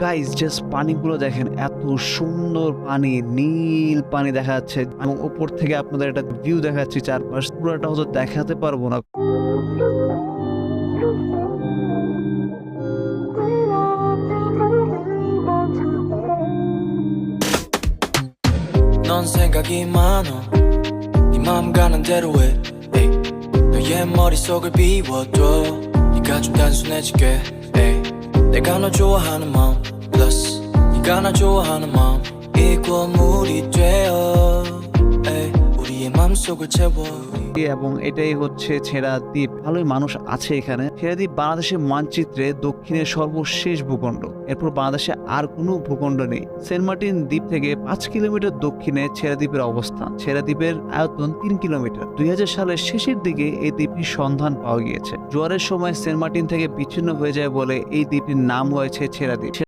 Guys just পানিগুলো দেখেন, এত সুন্দর পানি, নীল পানি দেখা যাচ্ছে এবং উপর থেকে আপনাদের একটা ভিউ দেখাচ্ছি চারপাশ, পুরোটা হয়তো দেখাতে পারবো না। 넌 생각이 많아 네 마음 가는 대로 해 에이. 너의 머릿속을 비워둬 네가 좀 단순해지게 에이. 내가 너 좋아하는 마음 plus 네가 나 좋아하는 마음 이꼴물이 되어 에이. 우리의 마음속을 채워 এবং এটাই হচ্ছে ছেড়া দ্বীপ। ভালোই মানুষ আছে এখানে। ছেড়া দ্বীপ বাংলাদেশের মানচিত্রে দক্ষিণের সর্বশেষ ভূখণ্ড। এরপর বাংলাদেশে আর কোনো ভূখণ্ড নেই। সেন্ট মার্টিন দ্বীপ থেকে 5 কিলোমিটার দক্ষিণে ছেড়া দ্বীপের অবস্থান। ছেড়া দ্বীপের আয়তন 3 কিলোমিটার। 2000 সালের শেষের দিকে এই দ্বীপটির সন্ধান পাওয়া গিয়েছে। জোয়ারের সময় সেন্ট মার্টিন থেকে বিচ্ছিন্ন হয়ে যায় বলে এই দ্বীপটির নাম হয়েছে ছেড়া দ্বীপ।